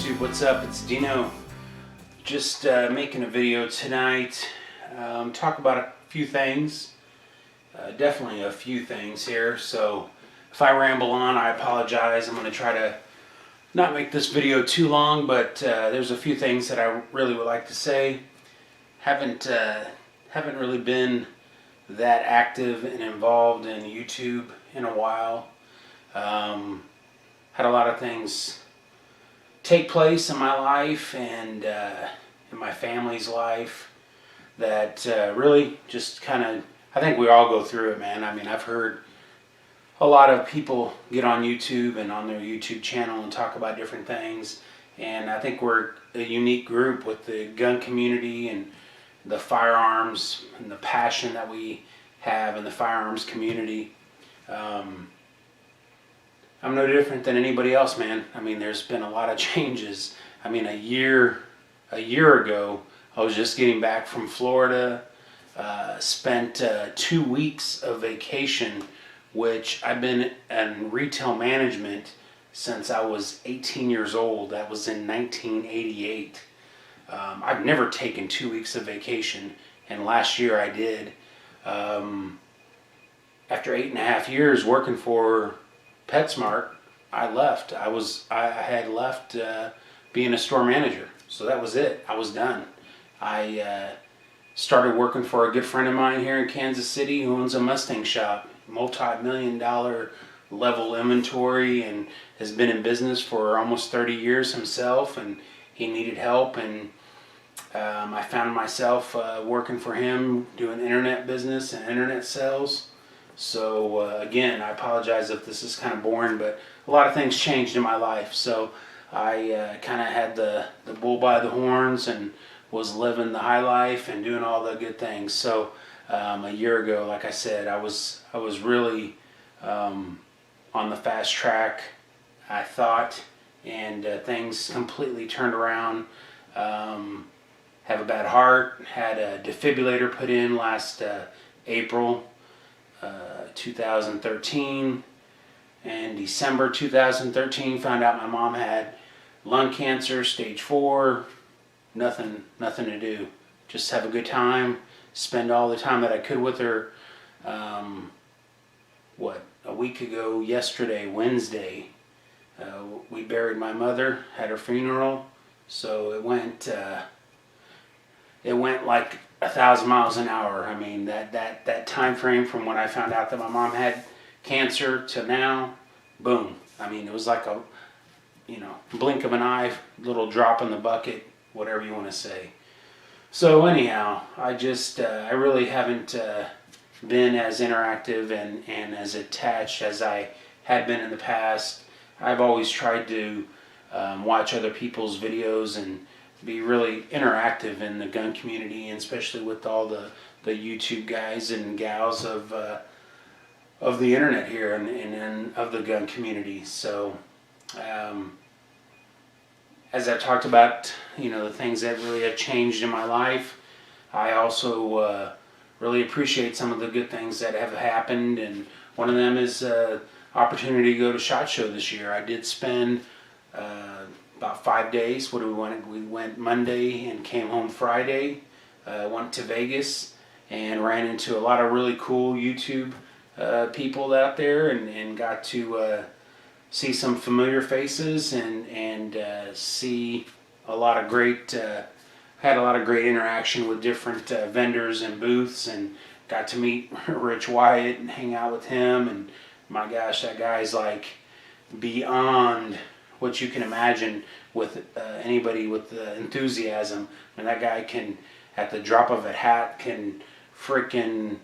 YouTube, what's up? It's Dino. Just making a video tonight. Talk about a few things. Definitely a few things here. So if I ramble on, I apologize. I'm going to try to not make this video too long, but there's a few things that I really would like to say. Haven't really been that active and involved in YouTube in a while. Had a lot of things take place in my life and in my family's life that really just kind of, I think we all go through it, man. I mean, I've heard a lot of people get on YouTube and on their YouTube channel and talk about different things, and I think we're a unique group with the gun community and the firearms and the passion that we have in the firearms community. I'm no different than anybody else, man. I mean, there's been a lot of changes. I mean, a year ago, I was just getting back from Florida, spent 2 weeks of vacation, which I've been in retail management since I was 18 years old. That was in 1988. I've never taken 2 weeks of vacation, and last year I did. After 8.5 years working for PetSmart, I left. I had left being a store manager, so that was it. I was done. I started working for a good friend of mine here in Kansas City who owns a Mustang shop, multi-million-dollar level inventory, and has been in business for almost 30 years himself, and he needed help, and I found myself working for him doing internet business and internet sales. So again, I apologize if this is kind of boring, but a lot of things changed in my life. So I kind of had the bull by the horns and was living the high life and doing all the good things. So a year ago, like I said, I was really on the fast track, I thought, and things completely turned around. Have a bad heart, had a defibrillator put in last April 2013, and December 2013 found out my mom had lung cancer, stage 4. Nothing to do, just have a good time, spend all the time that I could with her. A week ago yesterday, Wednesday, we buried my mother, had her funeral. So it went like 1,000 miles an hour. I mean, that time frame from when I found out that my mom had cancer to now, boom. I mean, it was like a, blink of an eye, little drop in the bucket, whatever you want to say. So anyhow, I really haven't been as interactive and as attached as I had been in the past. I've always tried to watch other people's videos and be really interactive in the gun community, and especially with all the YouTube guys and gals of the internet here and of the gun community. So as I've talked about, the things that really have changed in my life, I also really appreciate some of the good things that have happened, and one of them is opportunity to go to SHOT Show this year. I did spend about 5 days. We went Monday and came home Friday. Went to Vegas and ran into a lot of really cool YouTube people out there, and got to see some familiar faces and see a lot of great. Had a lot of great interaction with different vendors and booths, and got to meet Rich Wyatt and hang out with him. And my gosh, that guy's like beyond what you can imagine with anybody with enthusiasm. And that guy can, at the drop of a hat, can freaking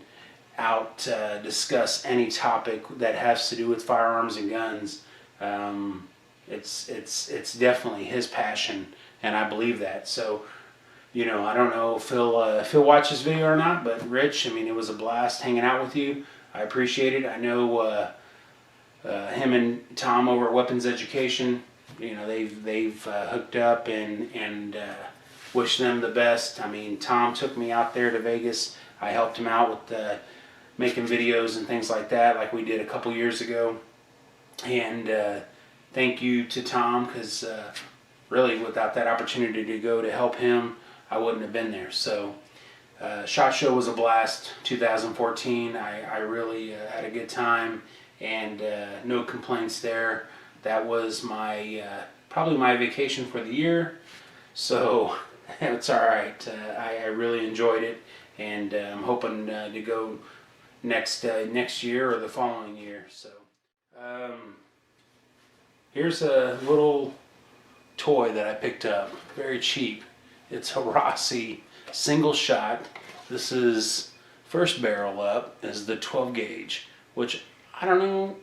out discuss any topic that has to do with firearms and guns. It's definitely his passion, and I believe that. So, I don't know if he'll watch this video or not, but Rich, I mean, it was a blast hanging out with you. I appreciate it. I know him and Tom over at Weapons Education, they've hooked up, and wish them the best. I mean, Tom took me out there to Vegas. I helped him out with making videos and things like that, like we did a couple years ago. And thank you to Tom, because really without that opportunity to go to help him, I wouldn't have been there. So SHOT Show was a blast. 2014, I really had a good time, and no complaints there. That was my probably my vacation for the year, so it's all right. I really enjoyed it, and I'm hoping to go next year or the following year. So here's a little toy that I picked up, very cheap. It's a Rossi single shot. This is first barrel up is the 12 gauge, which I don't know,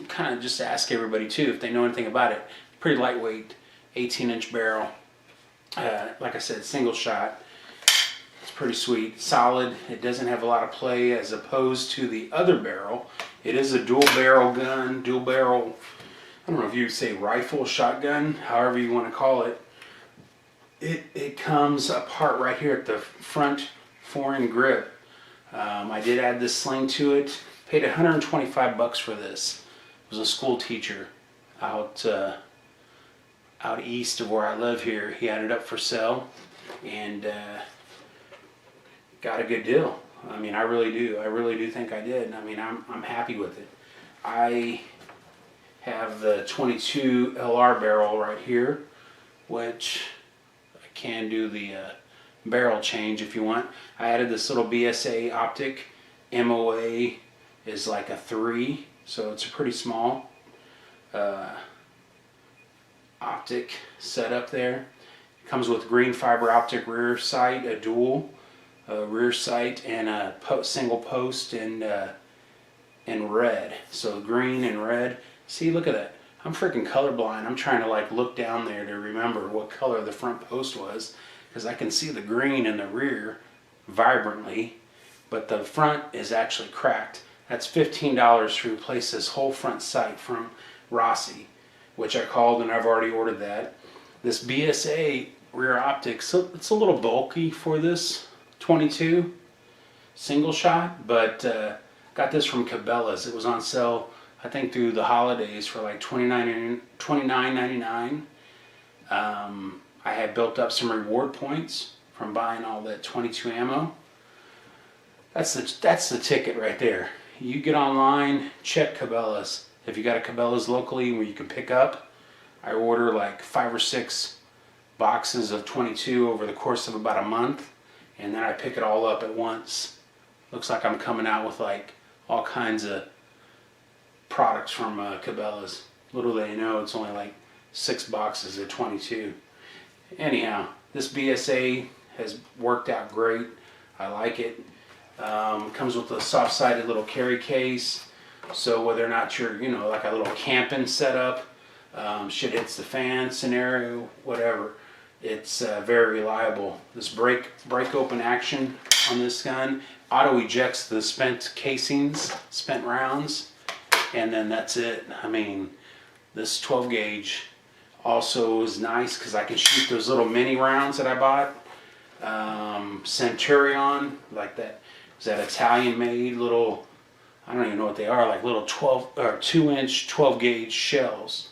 kind of just ask everybody too if they know anything about it. Pretty lightweight, 18-inch barrel. Like I said, single shot. It's pretty sweet, solid. It doesn't have a lot of play as opposed to the other barrel. It is a dual barrel gun, dual barrel, I don't know if you would say rifle, shotgun, however you want to call it. It comes apart right here at the front fore-end grip. I did add this sling to it. Paid 125 bucks for this. I was a school teacher out east of where I live here. He had it up for sale, and got a good deal. I mean, I really do think I did. I mean, I'm happy with it. I have the 22LR barrel right here, which I can do the barrel change if you want. I added this little BSA optic. MOA is like a 3, so it's a pretty small optic setup there. It comes with green fiber optic rear sight, a dual rear sight, and a single post in red. So green and red. See, look at that. I'm freaking colorblind. I'm trying to like look down there to remember what color the front post was, because I can see the green in the rear vibrantly, but the front is actually cracked. That's $15 to replace this whole front sight from Rossi, which I called and I've already ordered that. This BSA rear optic, so it's a little bulky for this 22 single shot, but got this from Cabela's. It was on sale, I think, through the holidays for like $29.99. I had built up some reward points from buying all that 22 ammo. That's the ticket right there. You get online, check Cabela's. If you got a Cabela's locally where you can pick up, I order like 5 or 6 boxes of 22 over the course of about a month, and then I pick it all up at once. Looks like I'm coming out with like all kinds of products from Cabela's. Little they know, it's only like 6 boxes of 22. Anyhow, this BSA has worked out great. I like it. Comes with a soft-sided little carry case, so whether or not you're, you know, like a little camping setup, shit hits the fan scenario, whatever, it's very reliable. This break open action on this gun auto ejects the spent casings, spent rounds, and then that's it. I mean, this 12 gauge also is nice because I can shoot those little mini rounds that I bought. Centurion, like that. Is that Italian made little, I don't even know what they are, like little 2-inch 12 gauge shells.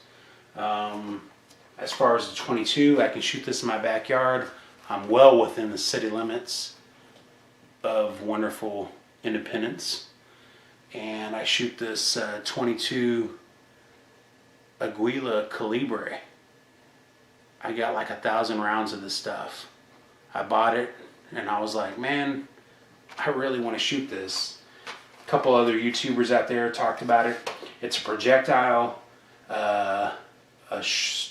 As far as the 22, I can shoot this in my backyard. I'm well within the city limits of wonderful Independence. And I shoot this 22 Aguila Calibre. I got like 1,000 rounds of this stuff. I bought it and I was like, man, I really want to shoot this. A couple other YouTubers out there talked about it. It's a projectile, a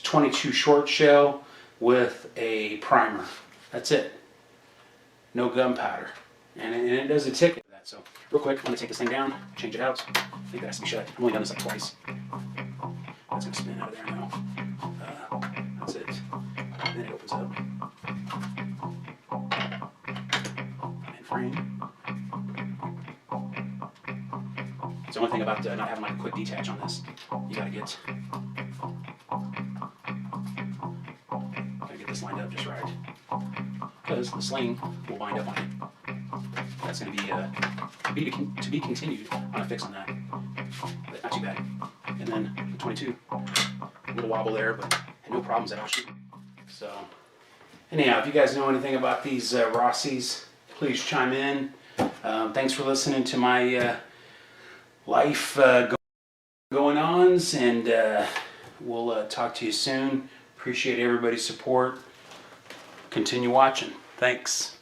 22 short shell with a primer. That's it. No gunpowder. And it does a ticket. So, real quick, I'm going to take this thing down, change it out. I think that has to be shut. I've only done this like twice. That's going to spin out of there now. That's it. And then it opens up. And frame. It's the only thing about not having like a quick detach on this. You got to get this lined up just right. Because the sling will wind up on it. That's going to be to be continued on a fix on that, but not too bad. And then the 22, a little wobble there, but no problems at all shooting. So anyhow, if you guys know anything about these Rossis, please chime in. Thanks for listening to my life going-ons, and we'll talk to you soon. Appreciate everybody's support. Continue watching. Thanks.